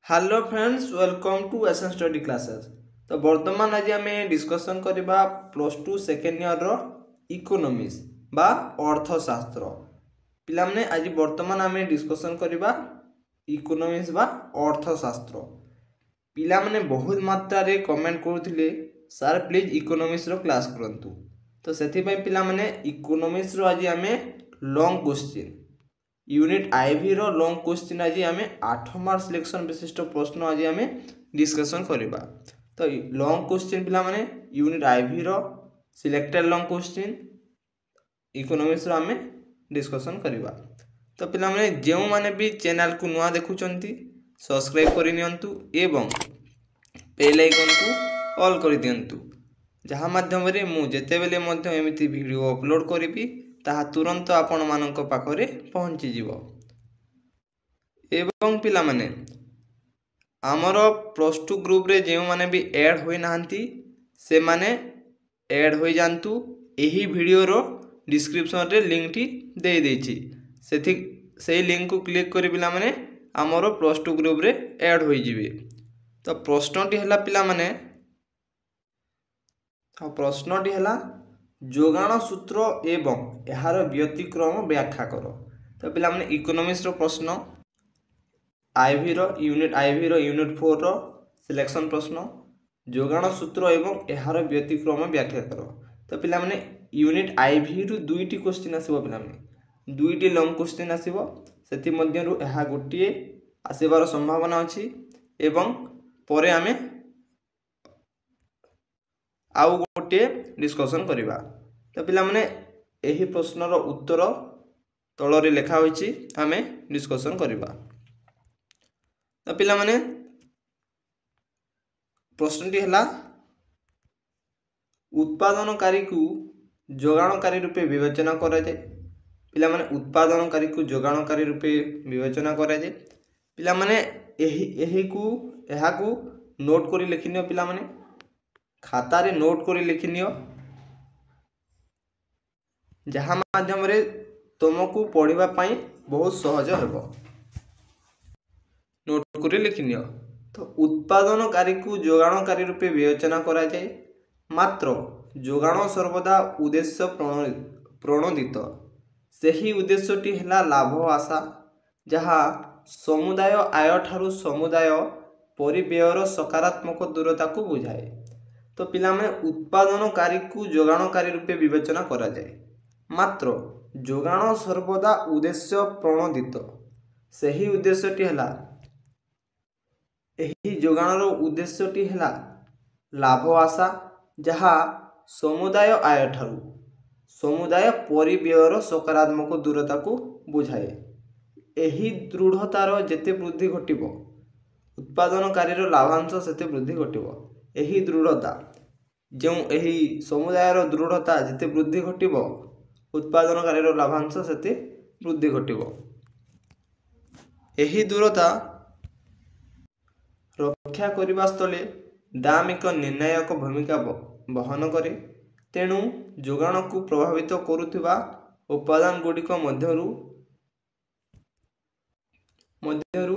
Hello friends, welcome to एसन study classes. तो वर्तमान आज आम डिस्कसन करवा प्लस टू सेकेंड ईयर रो इकोनॉमिक्स बा अर्थशास्त्र। पिलामने आज वर्तमान आम डिस्कसन करवा इकोनॉमिक्स बा अर्थशास्त्र। पिलामने बहुत मात्रा रे कमेंट करुथिले सर प्लीज इकोनॉमिक्स रो क्लास करंतु। तो सेथिपय पिलामने इकोनॉमिक्स रो आज आम लॉन्ग क्वेश्चन यूनिट आईवी रो लॉन्ग क्वेश्चन आज आम 8 मार्क सिलेक्शन विशिष्ट प्रश्न आज आम डिस्कसन करवा। तो लॉन्ग क्वेश्चन पिला माने यूनिट आईवी रो सिलेक्टेड लॉन्ग क्वेश्चन इकोनॉमिक्स रो आम डिस्कसन करवा। तो पिला माने जो माने भी चैनल को नुआ देखुचंती सब्सक्राइब करि नियंतु एवं बेल आइकन को ऑल करि दियंतु, जहाँ माध्यम रे मु जेते बेले मध्य एमिति वीडियो अपलोड करिवि ताहा तुरंत आपण मानक पाखरे पहुँची जीवो। एवं पिला माने आमर प्लस टू ग्रुप रे जो माने भी ऐड होई नाहंती से माने ऐड होई जानतु। एही वीडियो रो डिस्क्रिप्शन रे लिंक टी दे देछि, सेही लिंक को क्लिक करी पिला माने आमर प्लस टू ग्रुप रे ऐड होई जिवे। तो प्रश्नटी हला पिला माने प्रश्नटी हला जोगाण सूत्र एवं यार व्यतिक्रम व्याख्या कर। तो पिला माने इकोनॉमिक्स रो प्रश्न आईवी रो यूनिट 4 रो सिलेक्शन प्रश्न जोगाण सूत्र एवं यार व्यतिक्रम व्याख्या कर। तो पिला माने यूनिट आईवी रु दुईटी क्वेश्चन आसीबो, पिला माने दुईटी लॉन्ग क्वेश्चन आसीबो, सेति मध्य रु एहा गोटिए आसीबार संभावना अछि एवं परे आमे आउ गोटे डिस्कशन करिबा। तो पिला माने एही प्रश्न रो उत्तर तळरे लेखा होईची, आमे डिस्कशन करिबा। तो पिला माने प्रश्नटी हला उत्पादनकारी को जोगाणकारी रूपे विवेचना करा जाय। पिला माने उत्पादनकारी को जोगाणकारी रूपे विवेचना करा जाय। पिला माने एही को नोट करी लिखिनियो, पिला माने खाता रे नोट करी लिखिनियो, जहाँ माध्यम रे तुमको पढ़िबा पई बहुत सहज हेबो। नोट करी लिखिनियो। तो उत्पादनकारी को जोगाणकारी रूपे विवेचना करा जाए, मात्र जोगाण सर्वदा उद्देश्य प्रणोदित। सही उद्देश्यटी हला लाभ आशा, जहाँ समुदाय आय ठारू समुदाय परिव्ययर सकारात्मक दूरता को बुझाए। तो पिला माने उत्पादनकारी को जोगाणकारी रूपे विवेचना करा जाए, मात्र जोगाण सर्वदा उद्देश्य प्रणोदित। सही उद्देश्यटी हला एही जोगाणर उद्देश्यटी हला लाभ आशा, जहाँ समुदाय आय ठारू समुदाय परिव्ययर सकारात्मक दूरता को बुझाए। एही दृढ़तार जेते वृद्धि घटिबो उत्पादनकारीर लाभांश सेते वृद्धि घटिबो। एही दृढ़ता जो एही समुदायर दृढ़ता जेते वृद्धि घटिबो उत्पादनकारीर लाभांश सेते वृद्धि घटिबो। एही दृढ़ता रक्षा करने स्थले दाम एक निर्णायक भूमिका बहन करे। तेणु जोगाण को प्रभावित करुवा उपादान गुड़िक मध्यरु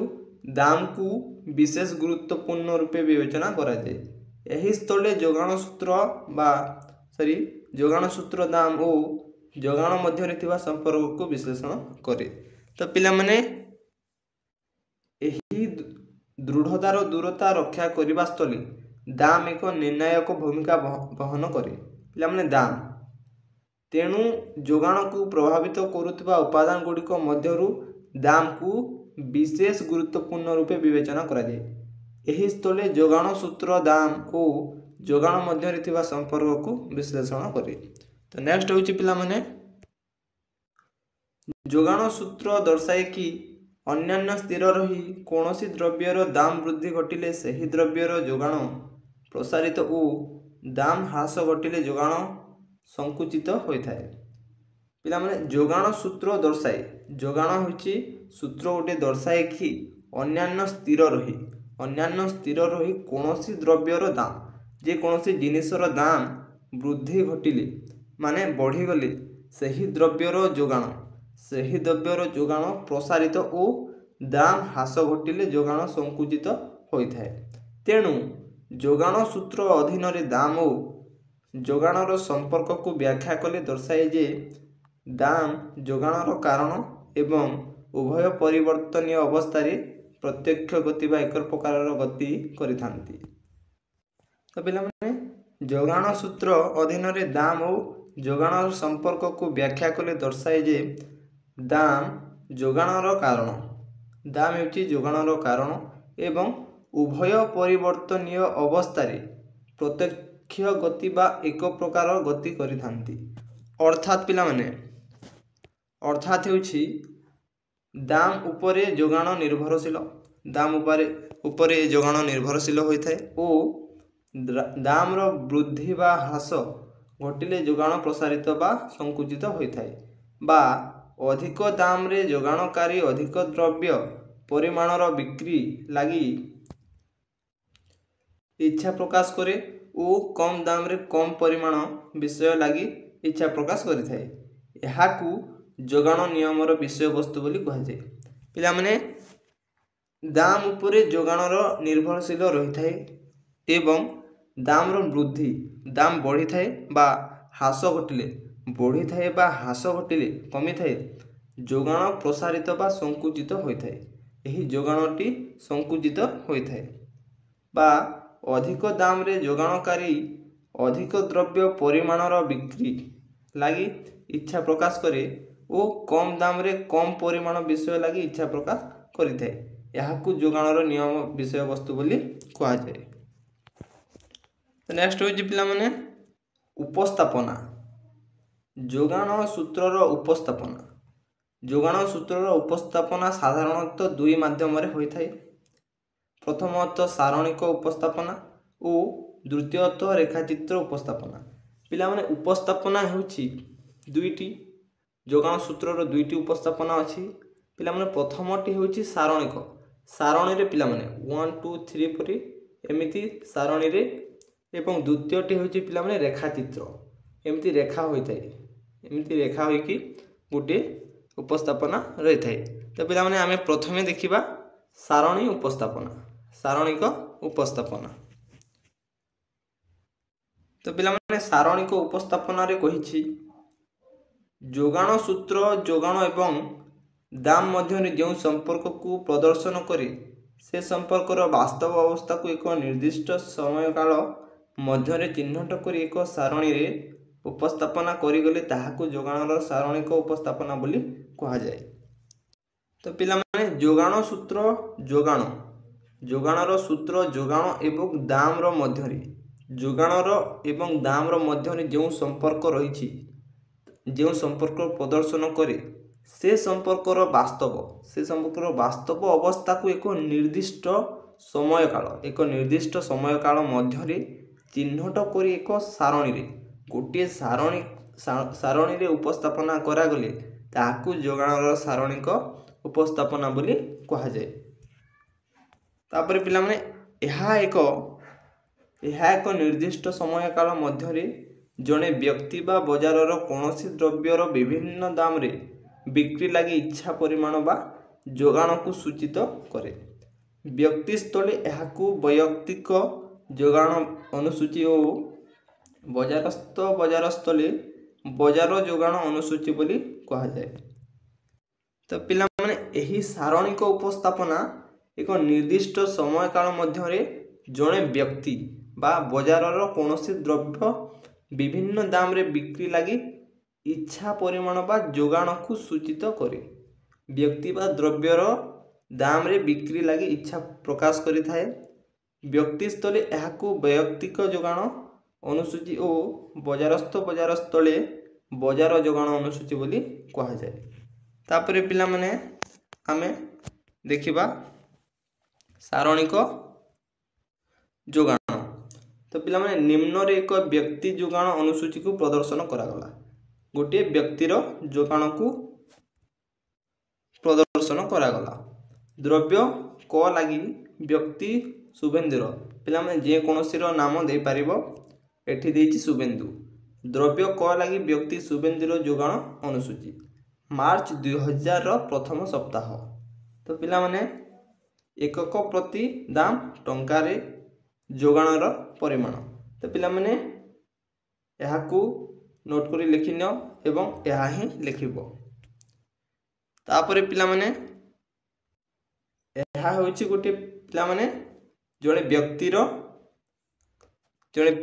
दाम को विशेष गुरुत्वपूर्ण रूपे विवेचना करा जाए। एही स्थले जोगाण सूत्र दाम और जोगाण मध्य थिबा संपर्क को विश्लेषण करे। तो पिला माने एही दृढ़तार दूरता रक्षा करने स्थले दाम एक निर्णायक भूमिका बहन करे। पिला माने दाम तेणु जोगाण को प्रभावित करुवा उपादान गुड़िक मध्यरु दाम को विशेष गुरुत्वपूर्ण रूपे विवेचना करा जाए। एही स्थले जोगाण सूत्र दाम और जोगाण मध्य थिबा संपर्क को विश्लेषण करे। तो नेक्स्ट होची पिला माने जोगाण सूत्र दर्शाए कि अन्यान्य स्थिर रही कौनसी द्रव्यर दाम वृद्धि घटिले सही द्रव्यर जोगाण प्रसारित और दाम ह्रास घटिले जोगाण संकुचित होता है। पिला माने जोगाण सूत्र दर्शाए, जोगाण होची सूत्र गोटे दर्शाए कि अन्यान्य स्थिर रही कौनसी द्रव्यर दाम जे कौनसी जिनिसर दाम वृद्धि घटिले माने बढ़ीगले सही द्रव्यर जोगाण प्रसारित और ଦାମ ହ୍ରାସ ଘଟିଲେ ଯୋଗାଣ ସଂକୁଚିତ ହୋଇଥାଏ। ତେଣୁ ଯୋଗାଣ ସୂତ୍ର ଅଧୀନରେ ଦାମ ଓ ଯୋଗାଣର ସମ୍ପର୍କକୁ ବ୍ୟାଖ୍ୟା କଲେ ଦର୍ଶାଏ ଯେ ଦାମ ଯୋଗାଣର କାରଣ ଏବଂ ଉଭୟ ପରିବର୍ତ୍ତନୀୟ ଅବସ୍ଥାରେ ପ୍ରତ୍ୟକ୍ଷ ଗତି ବା ଏକ ପ୍ରକାରର ଗତି କରିଥାନ୍ତି। ତ ପିଲାମାନେ ଯୋଗାଣ ସୂତ୍ର ଅଧୀନରେ ଦାମ ଓ ଯୋଗାଣର ସମ୍ପର୍କକୁ ବ୍ୟାଖ୍ୟା କଲେ ଦର୍ଶାଏ ଯେ ଦାମ ଯୋଗାଣର କାରଣ, ଦାମ ହେଉଛି ଯୋଗାଣର କାରଣ ଏବଂ ଉଭୟ ପରିବର୍ତ୍ତନୀୟ ଅବସ୍ଥାରେ ପ୍ରତ୍ୟକ୍ଷ ଗତି ବା ଏକ ପ୍ରକାର ଗତି କରିଥାନ୍ତି। ଅର୍ଥାତ୍ ପିଲାମାନେ ହେଉଛି ଦାମ ଉପରେ ଯୋଗାଣ ନିର୍ଭରଶୀଳ, ଦାମ ଉପରେ ଯୋଗାଣ ନିର୍ଭରଶୀଳ ହୋଇଥାଏ ଓ ଦାମର ବୃଦ୍ଧି ବା ହ୍ରାସ ଘଟିଲେ ଯୋଗାଣ ପ୍ରସାରିତ ବା ସଂକୁଚିତ ହୋଇଥାଏ ବା ଅଧିକ ଦାମରେ ଯୋଗାଣକାରୀ ଅଧିକ ଦ୍ରବ୍ୟ ପରିମାଣର ବିକ୍ରି ଲାଗି ଇଚ୍ଛା ପ୍ରକାଶ କରେ ଓ କମ୍ ଦାମରେ କମ୍ ପରିମାଣ ବିଷୟ ଲାଗି ଇଚ୍ଛା ପ୍ରକାଶ କରିଥାଏ। ଏହାକୁ ଯୋଗାଣ ନିୟମର ବିଷୟବସ୍ତୁ ବୋଲି କୁହାଯାଏ। ପିଲାମାନେ ଦାମ ଉପରେ ଯୋଗାଣର ନିର୍ଭରଶୀଳ ରହିଥାଏ ଏବଂ ଦାମର ବୃଦ୍ଧି, ଦାମ ବଢ଼ିଥାଏ ବା ହ୍ରାସ ଘଟିଲେ, ବଢ଼ିଥାଏ ବା ହ୍ରାସ ଘଟିଲେ କମିଥାଏ, ଯୋଗାଣ ପ୍ରସାରିତ ବା ସଂକୁଚିତ ହୋଇଥାଏ। ଏହି ଯୋଗାଣଟି ସଂକୁଚିତ ହୋଇଥାଏ ବା ଅଧିକ ଦାମରେ ଯୋଗାଣକାରୀ ଅଧିକ ଦ୍ରବ୍ୟ ପରିମାଣର ବିକ୍ରି ଲାଗି ଇଚ୍ଛା ପ୍ରକାଶ କରେ ଓ କମ୍ ଦାମରେ କମ୍ ପରିମାଣ ବିଷୟ ଲାଗି ଇଚ୍ଛା ପ୍ରକାଶ କରିଥାଏ। ଏହାକୁ ଯୋଗାଣର ନିୟମ ବିଷୟବସ୍ତୁ ବୋଲି କୁହାଯାଏ। ନେକ୍ସଟ ହେଉଛି ପିଲାମାନେ ଉପସ୍ଥାପନା। ଯୋଗାଣ ସୂତ୍ରର ଉପସ୍ଥାପନା। ଯୋଗାଣ ସୂତ୍ରର ଉପସ୍ଥାପନା ସାଧାରଣତଃ ଦୁଇ ମାଧ୍ୟମରେ ହୋଇଥାଏ। ପ୍ରଥମତଃ ସାରଣିକ ଉପସ୍ଥାପନା ଓ ଦ୍ୱିତୀୟତଃ ରେଖାଚିତ୍ର ଉପସ୍ଥାପନା। ପିଲାମାନେ ଉପସ୍ଥାପନା ହେଉଛି ଦୁଇଟି, ଯୋଗାଣ ସୂତ୍ରର ଦୁଇଟି ଉପସ୍ଥାପନା ଅଛି। ପିଲାମାନେ ପ୍ରଥମଟି ହେଉଛି ସାରଣିକ, ସାରଣୀରେ ପିଲାମାନେ 1 2 3 ପରି ଏମିତି ସାରଣୀରେ, ଏବଂ ଦ୍ୱିତୀୟଟି ହେଉଛି ପିଲାମାନେ ରେଖାଚିତ୍ର, ଏମିତି ରେଖା ହୋଇଥାଏ, ଏମିତି ରେଖା ହୋଇକି ଗୋଟିଏ ଉପସ୍ଥାପନା ରହିଥାଏ। ତ ପିଲାମାନେ ଆମେ ପ୍ରଥମେ ଦେଖିବା ସାରଣୀ ଉପସ୍ଥାପନା, ସାରଣିକ ଉପସ୍ଥାପନା। ତ ପିଲାମାନେ ସାରଣିକ ଉପସ୍ଥାପନାରେ କହିଛି ଯୋଗାଣ ସୂତ୍ର ଯୋଗାଣ ଏବଂ ଦାମ ମଧ୍ୟରେ ଯେଉଁ ସମ୍ପର୍କକୁ ପ୍ରଦର୍ଶନ କରେ ସେ ସମ୍ପର୍କର ବାସ୍ତବ ଅବସ୍ଥାକୁ ଏକ ନିର୍ଦ୍ଦିଷ୍ଟ ସମୟକାଳ ମଧ୍ୟରେ ଚିହ୍ନଟ କରି ଏକ ସାରଣୀରେ ଉପସ୍ଥାପନା କରିଗଲେ ତାହାକୁ ଯୋଗାଣର ସାରଣିକ ଉପସ୍ଥାପନା ବୋଲି କୁହାଯାଏ। ତ ପିଲାମାନେ ଯୋଗାଣ ସୂତ୍ର ଯୋଗାଣ, ଯୋଗାଣର ସୂତ୍ର ଯୋଗାଣ ଏବଂ ଦାମର ମଧ୍ୟରେ, ଯୋଗାଣର ଏବଂ ଦାମର ମଧ୍ୟରେ ଯେଉଁ ସମ୍ପର୍କ ରହିଛି, ଯେଉଁ ସମ୍ପର୍କ ପ୍ରଦର୍ଶନ କରେ ସେ ସମ୍ପର୍କର ବାସ୍ତବ ଅବସ୍ଥାକୁ ଏକ ନିର୍ଦ୍ଦିଷ୍ଟ ସମୟ କାଳ ମଧ୍ୟରେ ଚିହ୍ନଟ କରି ଏକ ସାରଣୀରେ, ଗୋଟିଏ ସାରଣୀରେ ଉପସ୍ଥାପନା କରାଗଲେ ତାହାକୁ ଯୋଗାଣର ସାରଣିକ ଉପସ୍ଥାପନା ବୋଲି କୁହାଯାଏ। ତାପରେ ପିଲାମାନେ ଏହା ଏକ ନିର୍ଦ୍ଦିଷ୍ଟ ସମୟ କାଳ ମଧ୍ୟରେ ଜଣେ ବ୍ୟକ୍ତି ବା ବଜାରର କୌଣସି ଦ୍ରବ୍ୟର ବିଭିନ୍ନ ଦାମରେ ବିକ୍ରି ଲାଗି ଇଚ୍ଛା ପରିମାଣ ବା ଯୋଗାଣକୁ ସୂଚିତ କରେ। ବ୍ୟକ୍ତି ସ୍ଥଳେ ଏହାକୁ ବୈୟକ୍ତିକ ଯୋଗାଣ ଅନୁସୂଚୀ ଓ ବଜାର ସ୍ଥଳେ ବଜାର ଯୋଗାଣ ଅନୁସୂଚୀ ବୋଲି କୁହାଯାଏ। ତ ପିଲାମାନେ ଏହି ସାରଣିକ ଉପସ୍ଥାପନା ଏକ ନିର୍ଦ୍ଦିଷ୍ଟ ସମୟ କାଳ ମଧ୍ୟରେ ଜଣେ ବ୍ୟକ୍ତି ବା ବଜାରର କୌଣସି ଦ୍ରବ୍ୟ ବିଭିନ୍ନ ଦାମରେ ବିକ୍ରି ଲାଗି ଇଚ୍ଛା ପରିମାଣ ବା ଯୋଗାଣକୁ ସୂଚିତ କରେ। ବ୍ୟକ୍ତି ବା ଦ୍ରବ୍ୟର ଦାମରେ ବିକ୍ରି ଲାଗି ଇଚ୍ଛା ପ୍ରକାଶ କରିଥାଏ। ବ୍ୟକ୍ତି ସ୍ଥଳେ ଏହାକୁ ବୈୟକ୍ତିକ ଯୋଗାଣ ଅନୁସୂଚୀ ଓ ବଜାର ସ୍ଥଳେ ବଜାର ଯୋଗାଣ ଅନୁସୂଚୀ ବୋଲି କୁହାଯାଏ। ତାପରେ ପିଲାମାନେ ଆମେ ଦେଖିବା ସାରଣିକ ଯୋଗାଣ। ତ ପିଲାମାନେ ନିମ୍ନରେ ଏକ ବ୍ୟକ୍ତି ଯୋଗାଣ ଅନୁସୂଚୀକୁ ପ୍ରଦର୍ଶନ କରାଗଲା। ଗୋଟିଏ ବ୍ୟକ୍ତିର ଯୋଗାଣକୁ ପ୍ରଦର୍ଶନ କରାଗଲା। ଦ୍ରବ୍ୟ କ ଲାଗି ବ୍ୟକ୍ତି ଶୁଭେନ୍ଦୁର, ପିଲାମାନେ ଯେକୌଣସିର ନାମ ଦେଇପାରିବ, ଏଠି ଦେଇଛି ଶୁଭେନ୍ଦୁ। ଦ୍ରବ୍ୟ କ ଲାଗି ବ୍ୟକ୍ତି ଶୁଭେନ୍ଦୁର ଯୋଗାଣ ଅନୁସୂଚୀ ମାର୍ଚ୍ଚ 2000ର ପ୍ରଥମ ସପ୍ତାହ। ତ तो पिला माने एकक प्रति दाम टंकारे जोगाणर परिमाण। तो पिला माने यहाकू नोट करी लिखिनियो एवं यहा ही लिखिबो। तापरे पिला माने यहा होछि गोटे पिला माने जणे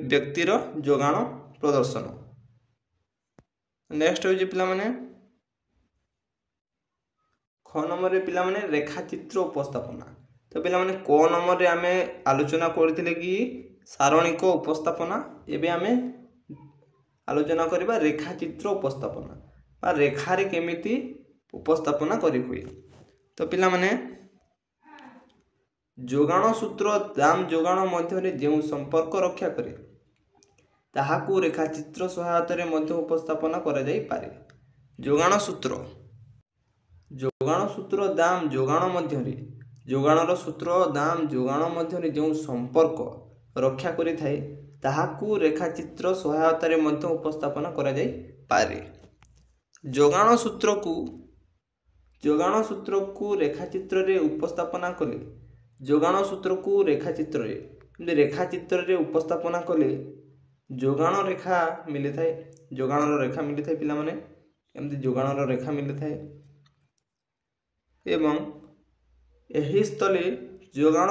व्यक्तिर जोगाण प्रदर्शन। नेक्स्ट होछि पिला माने ख नंबर रे पिला माने रेखाचित्र उपस्थापना। तो पिला माने क नंबर रे आमे आलोचना करथिले कि सारणिक उपस्थापना। एबे आमे आलोचना करिबा रेखाचित्र उपस्थापना बा रेखारे केमिति उपस्थापना करि हुए। तो पिला माने जोगाण सूत्र दाम जोगाण मध्य रे जेउ संपर्क रक्षा करे ताहाकू रेखाचित्र सहायता रे मध्य उपस्थापना करा जाई पारे। जोगाण सूत्र दाम जोगाण मध्य रे जोगाणर सूत्र दाम जोगाण मध्य रे जेउ संपर्क रक्षा करि थाए ताहाकू रेखाचित्र सहायता रे मध्य उपस्थापना करा जाई पारे। जोगाण सूत्र को रेखाचित्र रे उपस्थापना कले जोगाण सूत्र को रेखाचित्र रे उपस्थापना कले जोगाण रेखा मिली थाए। जोगाणर रेखा मिली थाए पिला माने एमती जोगाणर रेखा मिली थाए एवं एही स्थले जोगाण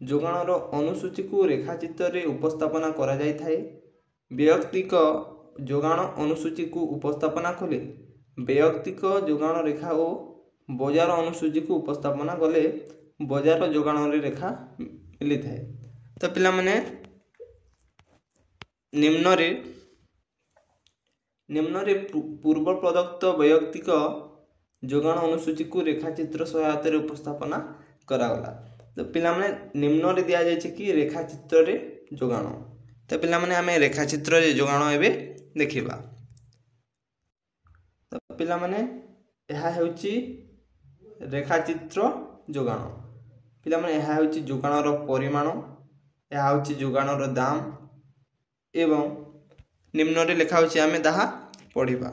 जोगाणर अनुसूची को रेखाचित्र रे उपस्थापना करा जाई थाए। व्यक्तिक जोगाण अनुसूची को उपस्थापना कले व्यक्तिक जोगाण रेखा और बजार अनुसूची को उपस्थापना कले बजार जोगाण रेखा मिली थाए। तो पिला माने निम्न रे पूर्व प्रदत्त व्यक्तिक जोगाण अनुसूची को रेखाचित्र सहायता रे उपस्थापना करागला। तो पिला माने निम्न रे दिया जाय कि रेखाचित्र रे जोगाण। तो पिला माने आमे रेखाचित्र रे जोगाण एबे देखिबा। तो पिला माने यहा हेउची रेखाचित्र जोगाण। पिला माने यहा हेउची जोगाणर परिमाण यहा हेउची जोगाणर दाम एवं निम्न रे लिखा होची आमे ताहा पढिबा।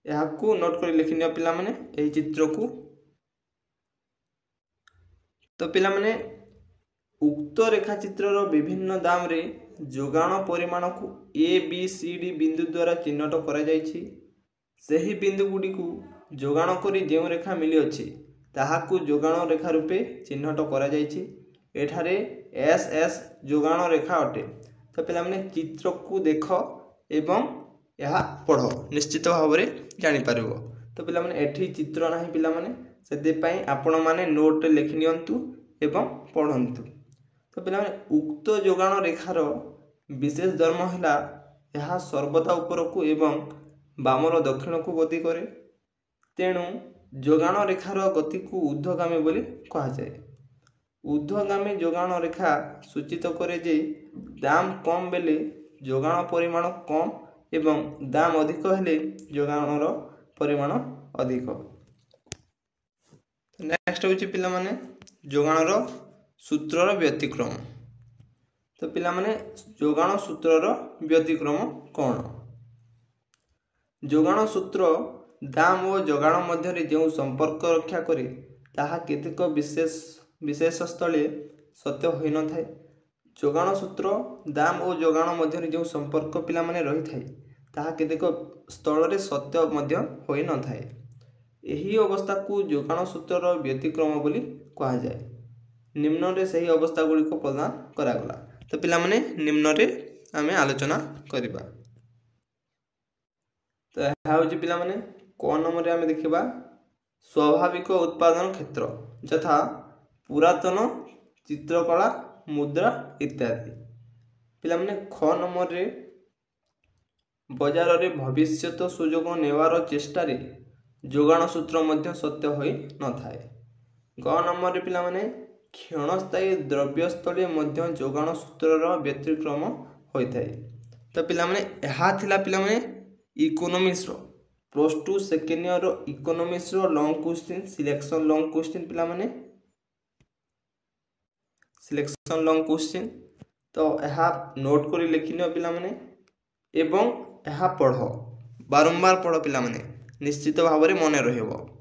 यहा को नोट कर लिखिनियो पिला माने एही चित्र को। तो पिला माने उक्त रेखाचित्रर विभिन्न दाम रे जोगाण परिमाण को ए बी सी डी बिंदु द्वारा चिन्हट करा जायछि। सही बिंदु गुडी को जोगाण करी जेउ रेखा मिली अछि ताहाकू जोगाण रेखा रूपे चिन्हट करा जायछि। एठारे एस एस जोगाण रेखा अटे। तो पिला माने चित्र को देख एवं यहा पढ़ निश्चित भाव रे जानि पारिबो। तो पिला माने एठी चित्र नाही पिला माने सेदे पई आपण माने नोट रे लिखि नियंतु एवं पढ़ंतु। तो पिला माने उक्त जोगाण रेखार विशेष धर्म हैला यहा सर्वदा ऊपर को एवं बामर दक्षिण को गति करे। तेणु जोगाण रेखार गति को ऊर्ध्वगामी बोली कहा जाए। ऊर्ध्वगामी जोगाण रेखा सूचित करे जे दाम कम बेले जोगाण परिमाण कम एवं दाम अधिक हेले जोगाणर परिमाण अधिक। नेक्स्ट होची पिला माने जोगाणर सूत्रर व्यतिक्रम। तो पिला माने जोगाण सूत्रर व्यतिक्रम कोन? जोगाण सूत्र दाम और जोगाण मध्य रे जेउ संपर्क रक्षा करे ताहा केतेक विशेष स्थले सत्य होई न थाए। जोगाण सूत्र दाम और जोगाण मध्य रे जेउ संपर्क पिला माने रही थाए ताहा केतेक स्थल रे सत्य मध्य होई न थाए। एही अवस्था को जोगाण सूत्रर व्यतिक्रम बोली कहा जाए। निम्न रे सही अवस्था गुडी को प्रदान करागला। तो पिला माने निम्न रे आमे आलोचना करिबा। तो यहा होची पिला माने क नंबर रे आमे देखिबा स्वाभाविक उत्पादन क्षेत्र यथा पुरातन चित्रकला मुद्रा इत्यादि। पिला माने ख नंबर रे बाजार रे भविष्यत सुयोग नेवार चेष्टा रे जोगाण सूत्र मध्य सत्य होई न थाए। ग नंबर रे पिला माने क्षणस्थायी द्रव्यस्थले मध्य जोगाण सूत्रर व्यतिक्रम होई थाए। तो पिला माने यहा थिला पिला माने इकोनॉमिक्स रो +2 सेकेंड ईयर रो इकोनॉमिक्स रो long question selection long question पिला माने सिलेक्शन लॉन्ग क्वेश्चन। तो यहा नोट करी लिखिनियो पिला माने एवं यहा पढ़ बारंबार पढ़ पिला माने निश्चित भाव रे मने रहइबो।